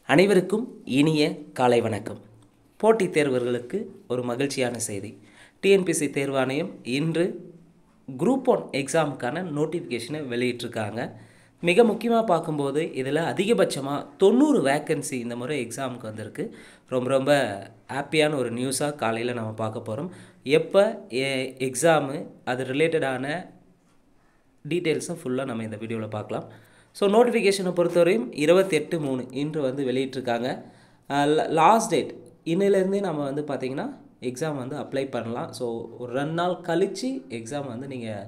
அனைவருக்கும் இனிய காலை வணக்கம். போட்டித் தேர்வர்களுக்கு ஒரு மகிழ்ச்சியான செய்தி. டிஎன்பிஎஸ்சி தேர்வாணையம் இன்று குரூப் 1 எக்ஸாமுக்கான நோட்டிஃபிகேஷனை வெளியிட்டிருக்காங்க. மிக முக்கியமாக பார்க்கும்போது இதில் அதிகபட்சமாக 90 வேக்கன்சி இந்த முறை எக்ஸாமுக்கு வந்திருக்கு. ரொம்ப ஹாப்பியான ஒரு நியூஸாக காலையில் நம்ம பார்க்க போகிறோம். எப்போ எக்ஸாமு அது ரிலேட்டடான டீட்டெயில்ஸும் ஃபுல்லாக நம்ம இந்த வீடியோவில் பார்க்கலாம். ஸோ நோட்டிஃபிகேஷனை பொறுத்தவரையும் 28/3 இன்று வெளியிட்டிருக்காங்க. லாஸ்ட் டேட் இன்னிலேருந்தே நம்ம பார்த்திங்கன்னா எக்ஸாம் அப்ளை பண்ணலாம். ஸோ ஒரு 2 நாள் கழித்து எக்ஸாம் நீங்கள்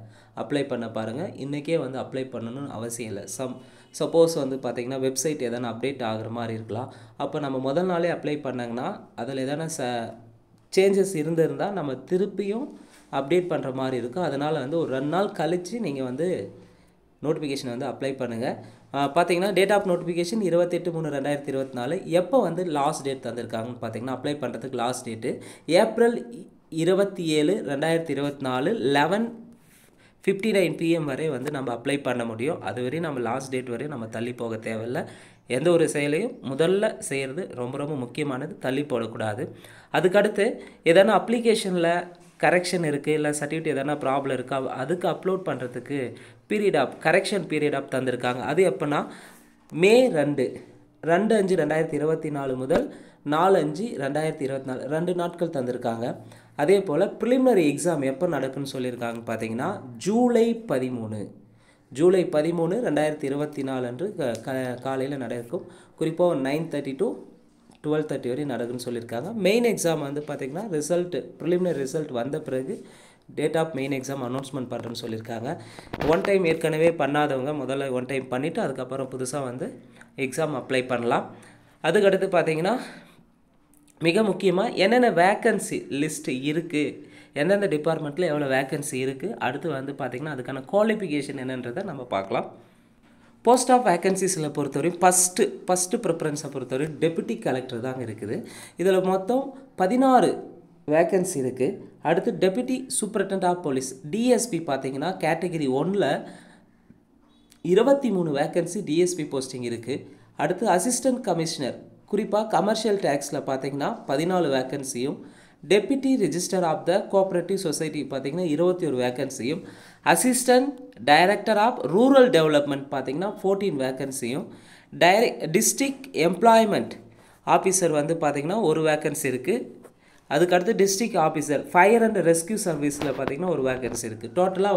அப்ளை பண்ண பாருங்கள். இன்றைக்கே அப்ளை பண்ணணும்னு அவசியம் இல்லை. சப்போஸ் பார்த்திங்கன்னா வெப்சைட் எதனா அப்டேட் ஆகிற மாதிரி இருக்கலாம். அப்போ நம்ம முதல் நாளே அப்ளை பண்ணாங்கன்னா அதில் எதனா சேஞ்சஸ் இருந்திருந்தால் நம்ம திருப்பியும் அப்டேட் பண்ணுற மாதிரி இருக்கும். அதனால் ஒரு 2 நாள் கழித்து நீங்கள் நோட்டிஃபிகேஷன் அப்ளை பண்ணுங்கள். பார்த்தீங்கன்னா டேட் ஆஃப் நோட்டிஃபிகேஷன் 28/3/2024. எப்போ லாஸ்ட் டேட் தந்திருக்காங்கன்னு பார்த்தீங்கன்னா அப்ளை பண்ணுறதுக்கு லாஸ்ட் டேட்டு ஏப்ரல் 27, 2024 11:59 PM வரை நம்ம அப்ளை பண்ண முடியும். அதுவரை நம்ம லாஸ்ட் டேட் வரை நம்ம தள்ளி போக தேவையில்லை. எந்த ஒரு செயலையும் முதல்ல செய்கிறது ரொம்ப முக்கியமானது, தள்ளி போடக்கூடாது. அதுக்கடுத்து எதனா அப்ளிகேஷனில் கரெக்ஷன் இருக்குது, இல்லை சர்டிஃபிகேட் எதனா ப்ராப்ளம் இருக்கா, அதுக்கு அப்லோட் பண்ணுறதுக்கு கரெக்ஷன் பீரியட் ஆஃப் தந்திருக்காங்க. அது எப்போனா மே 2/5/2024 முதல் 4/5/2024 2 நாட்கள் தந்திருக்காங்க. அதே போல் ப்ரிலிமினரி எக்ஸாம் எப்போ நடக்குன்னு சொல்லியிருக்காங்கன்னு பார்த்தீங்கன்னா ஜூலை 13, 2024 அன்று காலையில் நடக்கும். குறிப்பாக 9:30 to 12:30 வரை நடக்குன்னு சொல்லியிருக்காங்க. மெயின் எக்ஸாம் பார்த்திங்கன்னா ப்ரிலிமினரி ரிசல்ட் வந்த பிறகு date of main exam announcement பண்ணுறேன்னு சொல்லியிருக்காங்க. ஒன் டைம் ஏற்கனவே பண்ணாதவங்க முதல்ல ஒன் டைம் பண்ணிவிட்டு அதுக்கப்புறம் புதுசாக எக்ஸாம் அப்ளை பண்ணலாம். அதுக்கடுத்து பார்த்திங்கன்னா மிக முக்கியமாக என்னென்ன வேக்கன்சி லிஸ்ட்டு இருக்குது, எந்தெந்த டிபார்ட்மெண்ட்டில் எவ்வளோ வேக்கன்சி இருக்குது, அடுத்து பார்த்திங்கன்னா அதுக்கான குவாலிஃபிகேஷன் என்னன்றதை நம்ம பார்க்கலாம். போஸ்ட் ஆஃப் வேக்கன்சிஸில் பொறுத்தவரையும் ஃபஸ்ட்டு ப்ரிஃபரன்ஸை பொறுத்தவரையும் டெபுட்டி கலெக்டர் தாங்க இருக்குது. இதில் மொத்தம் 16 வேக்கன்சி இருக்குது. அடுத்து deputy superintendent of police DSP பார்த்திங்கன்னா கேட்டகரி 1ல் 23 வேக்கன்சி டிஎஸ்பி போஸ்டிங் இருக்குது. அடுத்து அசிஸ்டன்ட் கமிஷனர் குறிப்பாக கமர்ஷியல் டேக்ஸில் பார்த்திங்கன்னா 14 வேக்கன்சியும், deputy register of the cooperative society பார்த்திங்கன்னா 21 வேக்கன்சியும், assistant director of rural development பார்த்திங்கன்னா 14 வேக்கன்சியும், டிஸ்ட்ரிக்ட் எம்ப்ளாய்மெண்ட் ஆஃபீஸர் பார்த்திங்கன்னா 1 வேக்கன்சி இருக்குது. அதுக்கடுத்து district officer fire and rescue சர்வீஸில் பார்த்திங்கன்னா 1 வேக்கன்சி இருக்குது. டோட்டலாக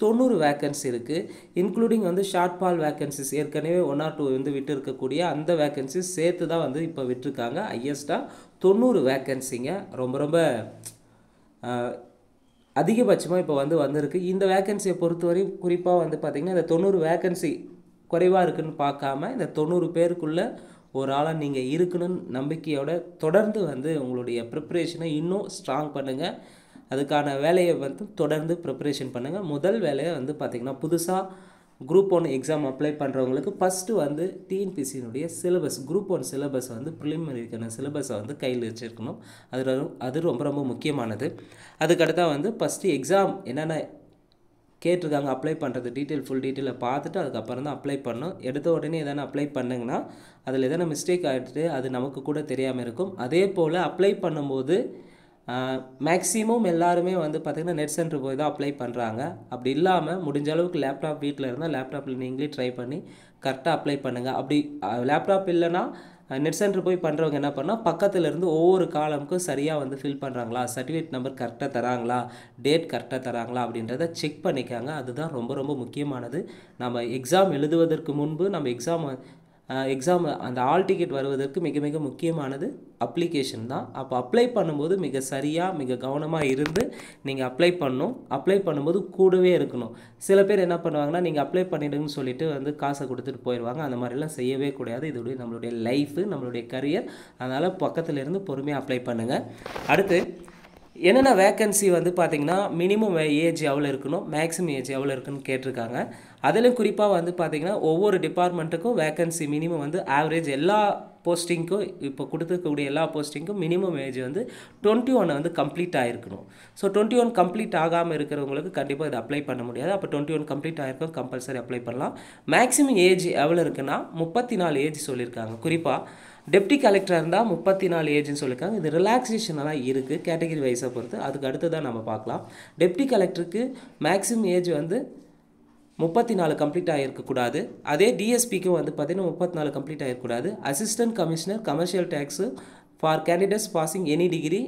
90 வேக்கன்சி இருக்குது. இன்க்ளூடிங் ஷார்ட் ஃபால் வேக்கன்சிஸ் ஏற்கனவே 1 or 2 விட்டு இருக்கக்கூடிய அந்த வேக்கன்சிஸ் சேர்த்து தான் இப்போ விட்டுருக்காங்க. ஹையஸ்ட்டாக 90 வேக்கன்சிங்க. ரொம்ப அதிகபட்சமாக இப்போ வந்திருக்கு. இந்த வேக்கன்சியை பொறுத்தவரை குறிப்பாக பார்த்திங்கன்னா இந்த 90 வேக்கன்சி குறைவாக இருக்குதுன்னு பார்க்காம இந்த 90 பேருக்குள்ளே ஒரு ஆளாக நீங்கள் இருக்கணும்னு நம்பிக்கையோட தொடர்ந்து உங்களுடைய ப்ரிப்ரேஷனை இன்னும் ஸ்ட்ராங் பண்ணுங்கள். அதுக்கான வேலையை தொடர்ந்து ப்ரிப்ரேஷன் பண்ணுங்கள். முதல் வேலையை பார்த்திங்கன்னா புதுசாக குரூப் 1 எக்ஸாம் அப்ளை பண்ணுறவங்களுக்கு ஃபஸ்ட்டு டிஎன்பிஎஸ்சியினுடைய சிலபஸ் குரூப் 1 சிலபஸ் ப்ரிலிமினரிக்கான சிலபஸை கையில் வச்சுருக்கணும். அது ரொம்ப முக்கியமானது. அதுக்கடுத்தா ஃபஸ்ட்டு எக்ஸாம் என்னென்ன கேட்டிருக்காங்க அப்ளை பண்ணுறது ஃபுல் டீட்டெயிலை பார்த்துட்டு அதுக்கப்புறம் தான் அப்ளை பண்ணணும். எடுத்த உடனே எதனா அப்ளை பண்ணுங்கன்னா அதில் எதனா மிஸ்டேக் ஆகிட்டு அது நமக்கு கூட தெரியாமல் இருக்கும். அதே போல் அப்ளை பண்ணும்போது மேக்ஸிமம் எல்லாருமே பார்த்திங்கன்னா நெட் சென்டர் போய் தான் அப்ளை பண்ணுறாங்க. அப்படி இல்லாமல் முடிஞ்ச அளவுக்கு லேப்டாப் வீட்டில் இருந்தால் லேப்டாப்பில் நீங்களே ட்ரை பண்ணி கரெக்டாக அப்ளை பண்ணுங்கள். அப்படி லேப்டாப் இல்லைன்னா நெட் சென்டர் போய் பண்ணுறவங்க என்ன பண்ணால் பக்கத்தில் இருந்து ஒவ்வொரு காலமுக்கும் சரியாக ஃபில் பண்ணுறாங்களா, சர்டிஃபிகேட் நம்பர் கரெக்டாக தராங்களா, டேட் கரெக்டாக தராங்களா அப்படின்றத செக் பண்ணிக்காங்க. அதுதான் ரொம்ப முக்கியமானது. நம்ம எக்ஸாம் எழுதுவதற்கு முன்பு நம்ம எக்ஸாம் அந்த ஆல் டிக்கெட் வருவதற்கு மிக முக்கியமானது அப்ளிகேஷன் தான். அப்போ அப்ளை பண்ணும்போது மிக கவனமாக இருந்து நீங்கள் அப்ளை பண்ணணும். அப்ளை பண்ணும்போது கூடவே இருக்கணும். சில பேர் என்ன பண்ணுவாங்கன்னா நீங்கள் அப்ளை பண்ணிவிடுங்கன்னு சொல்லிட்டு காசை கொடுத்துட்டு போயிடுவாங்க. அந்த மாதிரிலாம் செய்யவே கூடாது. இதோடைய நம்மளுடைய லைஃபு, நம்மளுடைய கரியர். அதனால் பக்கத்தில் இருந்து பொறுமையாக அப்ளை பண்ணுங்கள். அடுத்து என்னென்ன வேக்கன்சி பார்த்திங்கன்னா மினிமம் ஏஜ் எவ்வளோ இருக்கணும், மேக்ஸிமம் ஏஜ் எவ்வளோ இருக்குன்னு கேட்டிருக்காங்க. அதிலும் குறிப்பாக வந்து பார்த்திங்கன்னா ஒவ்வொரு டிபார்ட்மெண்ட்டுக்கும் வேக்கன்சி மினிமம் வந்து ஆவரேஜ் எல்லா போஸ்டிங்க்கும் இப்போ கொடுத்துருக்கக்கூடிய எல்லா போஸ்டிங்க்கும் மினிமம் ஏஜ் வந்து 21 வந்து கம்ப்ளீட் ஆகிருக்கணும். ஸோ 21 கம்ப்ளீட் ஆகாமல் இருக்கிறவங்களுக்கு கண்டிப்பாக இதை அப்ளை பண்ண முடியாது. அப்போ 21 கம்ப்ளீட் ஆகிருக்கும், கம்பல்சரி அப்ளை பண்ணலாம். மேக்ஸிமம் ஏஜ் எவ்வளோ இருக்குன்னா 34 ஏஜ் சொல்லியிருக்காங்க. குறிப்பாக டெப்டி கலெக்டராக இருந்தால் 34 ஏஜ்னு சொல்லியிருக்காங்க. இது ரிலாக்ஸேஷனெல்லாம் இருக்குது கேட்டகரி வைஸை பொறுத்து. அதுக்கு அடுத்து தான் நம்ம பார்க்கலாம். டெப்டி கலெக்டருக்கு மேக்ஸிமம் ஏஜ் வந்து 34 கம்ப்ளீட் ஆகிருக்கக்கூடாது. அதே டிஎஸ்பிக்கும் வந்து பார்த்திங்கன்னா 34 கம்ப்ளீட் ஆகிருக்கக்கூடாது. Assistant commissioner commercial tax for candidates passing any degree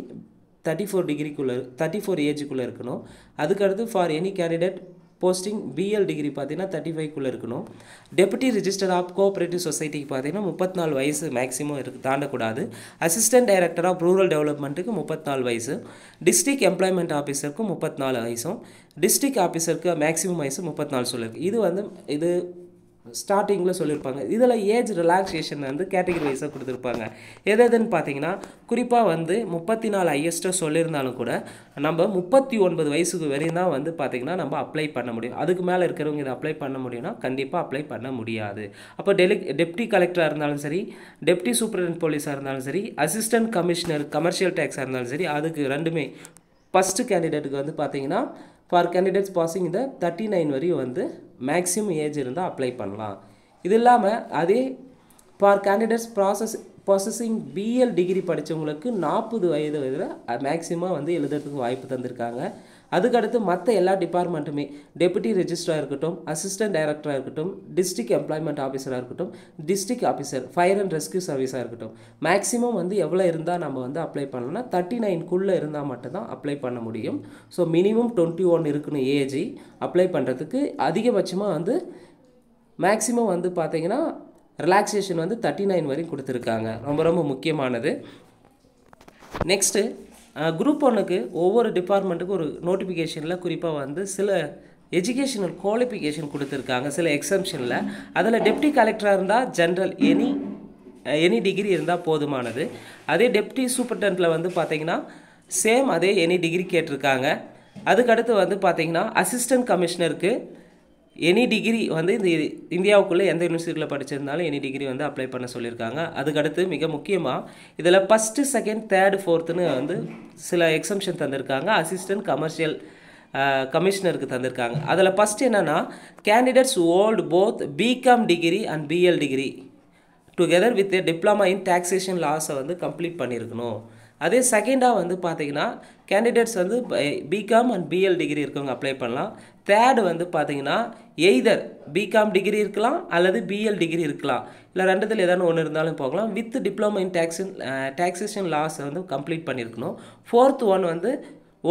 34 ஏஜுக்குள்ளே இருக்கணும். அதுக்கடுத்து for any candidate posting BL degree பார்த்தீங்கன்னா 35 இருக்கணும். டெபுட்டி ரிஜிஸ்டர் ஆஃப் கோஆப்ரேட்டிவ் சொசைட்டிக்கு பார்த்தீங்கன்னா 34 வயசு மேக்ஸிமம் தாண்டக்கூடாது. அசிஸ்டன்ட் டைரக்டர் ஆஃப் ரூரல் டெவலப்மெண்ட்டுக்கு 34 வயசு. டிஸ்ட்ரிக்ட் எம்ப்ளாய்மெண்ட் ஆஃபீஸருக்கு 34 வயசும். டிஸ்ட்ரிக்ட் ஆஃபீஸருக்கு மேக்ஸிமம் வயசு 34 சொல்லியிருக்கு. இது ஸ்டார்டிங்கில் சொல்லியிருப்பாங்க. இதில் ஏஜ் ரிலாக்ஸேஷன் வந்து கேட்டகரி வைஸாக கொடுத்துருப்பாங்க. எதுன்னு பார்த்தீங்கன்னா குறிப்பாக வந்து 34 ஹையஸ்ட்டாக சொல்லியிருந்தாலும் கூட நம்ம 39 வயசுக்கு வரையும் தான் வந்து பார்த்திங்கன்னா நம்ம அப்ளை பண்ண முடியும். அதுக்கு மேலே இருக்கிறவங்க இதை அப்ளை பண்ண முடியும்னா கண்டிப்பாக அப்ளை பண்ண முடியாது. அப்போ டெப்டி கலெக்டராக இருந்தாலும் சரி, டெப்டி சூப்பரண்ட் போலீஸாக இருந்தாலும் சரி, அசிஸ்டன்ட் கமிஷனர் கமர்ஷியல் டேக்ஸாக இருந்தாலும் சரி, அதுக்கு ரெண்டுமே ஃபஸ்ட்டு கேண்டிடேட்டுக்கு வந்து பார்த்திங்கன்னா ஃபார் கேண்டிடேட்ஸ் பாசிங் இந்த 39 வரையும் வந்து மேக்ஸிமம் ஏஜ் இருந்தால் அப்ளை பண்ணலாம். இது இல்லாமல் அதே for candidates processing BL degree படித்தவங்களுக்கு 40 வயது வரை மேக்ஸிமம் வந்து எழுதுறதுக்கு வாய்ப்பு தந்திருக்காங்க. அதுக்கடுத்து மற்ற எல்லா டிபார்ட்மெண்ட்டுமே டெபுட்டி ரெஜிஸ்ட்ராக இருக்கட்டும், அசிஸ்டன்ட் டைரக்டராக இருக்கட்டும், டிஸ்ட்ரிக்ட் எம்ப்ளாய்மெண்ட் ஆஃபீஸராக இருக்கட்டும், district officer fire and rescue சர்வீஸாக இருக்கட்டும், மேக்ஸிமம் வந்து எவ்வளோ இருந்தால் நம்ம வந்து அப்ளை பண்ணலாம்னா 39 இருந்தால் மட்டும்தான் அப்ளை பண்ண முடியும். ஸோ மினிமம் 21 இருக்கணும் ஏஜ் அப்ளை பண்ணுறதுக்கு. அதிகபட்சமாக வந்து மேக்ஸிமம் வந்து பார்த்திங்கன்னா ரிலாக்ஸேஷன் வந்து 39 வரையும் கொடுத்துருக்காங்க. ரொம்ப ரொம்ப முக்கியமானது. நெக்ஸ்ட்டு குரூப் 1க்கு ஒவ்வொரு டிபார்ட்மெண்ட்டுக்கும் ஒரு நோட்டிஃபிகேஷனில் குறிப்பாக வந்து சில எஜுகேஷனல் குவாலிஃபிகேஷன் கொடுத்துருக்காங்க சில எக்ஸம்ஷனில். அதில் டெப்டி கலெக்டராக இருந்தால் ஜென்ரல் எனி டிகிரி இருந்தால் போதுமானது. அதே டெப்டி சூப்பர்டென்ட்டில் வந்து பார்த்திங்கன்னா சேம் அதே எனி டிகிரி கேட்டிருக்காங்க. அதுக்கடுத்து வந்து பார்த்திங்கன்னா அசிஸ்டன்ட் கமிஷனருக்கு எனி டிகிரி வந்து இந்த இந்தியாவுக்குள்ளே எந்த யூனிவர்சிட்டியில் படிச்சிருந்தாலும் எனி டிகிரி வந்து அப்ளை பண்ண சொல்லியிருக்காங்க. அதுக்கடுத்து மிக முக்கியமாக இதில் ஃபஸ்ட்டு, செகண்ட், தேர்டு, ஃபோர்த்துன்னு வந்து சில எக்ஸம்ஷன் தந்திருக்காங்க. அசிஸ்டன்ட் கமிஷனருக்கு தந்திருக்காங்க. அதில் ஃபஸ்ட் என்னென்னா candidates hold both BCom degree and BL degree together with diploma in taxation லாஸை வந்து கம்ப்ளீட் பண்ணியிருக்கணும். அதே செகண்டாக வந்து பார்த்திங்கன்னா கேண்டிடேட்ஸ் வந்து பிகாம் அண்ட் பிஎல் டிகிரி இருக்கவங்க அப்ளை பண்ணலாம். தேர்டு வந்து பார்த்திங்கன்னா எய்தர் பிகாம் டிகிரி இருக்கலாம் அல்லது பிஎல் டிகிரி இருக்கலாம், இல்லை ரெண்டுத்தில் ஏதாவது ஒன்று இருந்தாலும் போகலாம். வித் டிப்ளமா இன் டாக்ஸேஷன் லாஸை வந்து கம்ப்ளீட் பண்ணியிருக்கணும். ஃபோர்த் ஒன் வந்து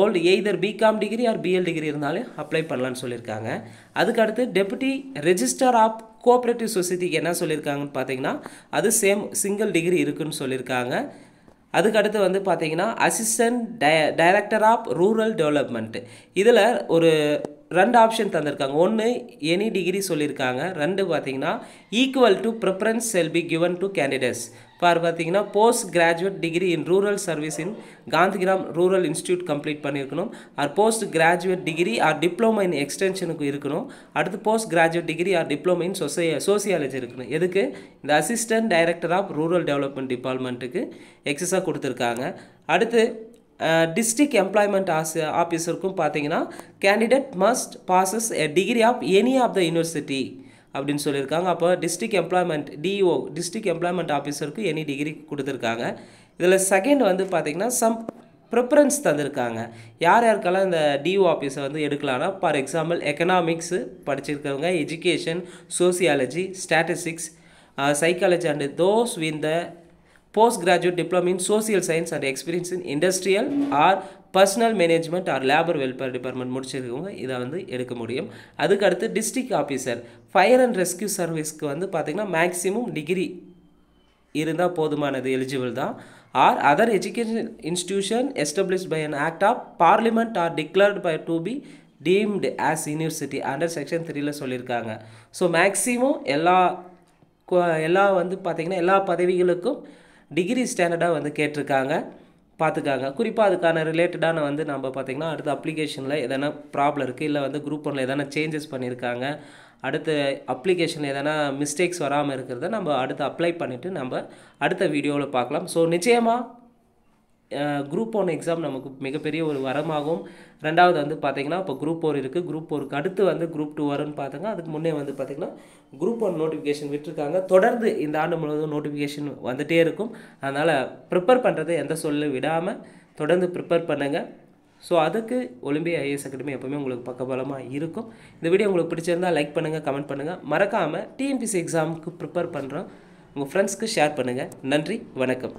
hold either BCom degree or BL degree இருந்தாலும் அப்ளை பண்ணலான்னு சொல்லியிருக்காங்க. அதுக்கடுத்து டெபுட்டி ரெஜிஸ்டர் ஆஃப் கோஆப்ரேட்டிவ் சொசைட்டிக்கு என்ன சொல்லியிருக்காங்கன்னு பார்த்தீங்கன்னா அது சேம் சிங்கிள் டிகிரி இருக்குன்னு சொல்லியிருக்காங்க. அதுக்கடுத்து வந்து பார்த்திங்கன்னா assistant director of rural development, இதில் ஒரு 2 ஆப்ஷன் தந்திருக்காங்க. ஒன்று எனி டிகிரி சொல்லியிருக்காங்க. 2 பார்த்திங்கன்னா equal to preference shall be given to candidates for பார்த்திங்கன்னா post graduate degree in rural service in Gandhigram rural institute complete பண்ணியிருக்கணும். Or post graduate degree or diploma in எக்ஸ்டென்ஷனுக்கு இருக்கணும். அடுத்து post graduate degree or diploma in sociology இருக்கணும். எதுக்கு? இந்த assistant director of rural development டிபார்ட்மெண்ட்டுக்கு எக்ஸஸாக கொடுத்துருக்காங்க. அடுத்து டிஸ்ட்ரிக்ட் எம்ப்ளாய்மெண்ட் ஆஃபீஸருக்கும் பார்த்தீங்கன்னா candidate must possess a degree of any of the university அப்படின்னு சொல்லியிருக்காங்க. அப்போ district employment DO district employment ஆஃபீஸருக்கு எனி டிகிரி கொடுத்துருக்காங்க. இதில் செகண்ட் வந்து பார்த்திங்கன்னா சம் ப்ரிஃபரன்ஸ் தந்திருக்காங்க. யார் யாருக்கெல்லாம் இந்த டிஓ ஆஃபீஸை வந்து எடுக்கலாம்னா ஃபார் எக்ஸாம்பிள் எக்கனாமிக்ஸு படிச்சிருக்கவங்க, education, sociology, statistics, psychology and those with the post graduate diploma in social science and experience in industrial or personal management or labor welfare department முடிச்சிருக்கவங்க இதை வந்து எடுக்க முடியும். அதுக்கு அடுத்து district officer fire and rescue சர்வீஸ்க்கு வந்து பார்த்திங்கன்னா மேக்ஸிமம் டிகிரி இருந்தால் போதுமானது, எலிஜிபிள் தான். Or other education institution established by an act of parliament or declared by to be deemed as university under section 3ல் சொல்லியிருக்காங்க. ஸோ மேக்ஸிமம் எல்லா வந்து பார்த்திங்கன்னா எல்லா பதவிகளுக்கும் டிகிரி ஸ்டாண்டர்டாக வந்து கேட்டிருக்காங்க. பார்த்துக்காங்க. குறிப்பாக அதுக்கான ரிலேட்டடான வந்து நம்ம பார்த்திங்கன்னா அடுத்த அப்ளிகேஷனில் எதனா ப்ராப்ளம் இருக்குது, இல்லை வந்து குரூப் ஒன்றில் எதனா சேஞ்சஸ் பண்ணியிருக்காங்க, அடுத்த அப்ளிகேஷனில் எதனா மிஸ்டேக்ஸ் வராமல் இருக்கிறத நம்ம அடுத்து அப்ளை பண்ணிவிட்டு நம்ம அடுத்த வீடியோவில் பார்க்கலாம். ஸோ நிச்சயமாக குரூப் 1 எக்ஸாம் நமக்கு மிகப்பெரிய ஒரு வரமாகும். ரெண்டாவது வந்து பார்த்திங்கன்னா இப்போ குரூப் 4 இருக்குது. குரூப் 4க்கு அடுத்து வந்து குரூப் 2 வரும்னு பார்த்தாங்க. அதுக்கு முன்னே வந்து பார்த்திங்கன்னா குரூப் 1 நோட்டிஃபிகேஷன் விட்டுருக்காங்க. தொடர்ந்து இந்த ஆண்டு முழுவதும் நோட்டிஃபிகேஷன் வந்துகிட்டே இருக்கும். அதனால் ப்ரிப்பேர் பண்ணுறது எந்த சொல்ல விடாமல் தொடர்ந்து ப்ரிப்பேர் பண்ணுங்கள். ஸோ அதுக்கு ஒலிம்பியா ஐஏஎஸ் அகாடமி எப்போவுமே உங்களுக்கு பக்கபலமாக இருக்கும். இந்த வீடியோ உங்களுக்கு பிடிச்சிருந்தால் லைக் பண்ணுங்கள், கமெண்ட் பண்ணுங்கள். மறக்காமல் டிஎன்பிஎஸ்சி எக்ஸாமுக்கு ப்ரிப்பேர் பண்ணுறோம் உங்கள் ஃப்ரெண்ட்ஸ்க்கு ஷேர் பண்ணுங்கள். நன்றி, வணக்கம்.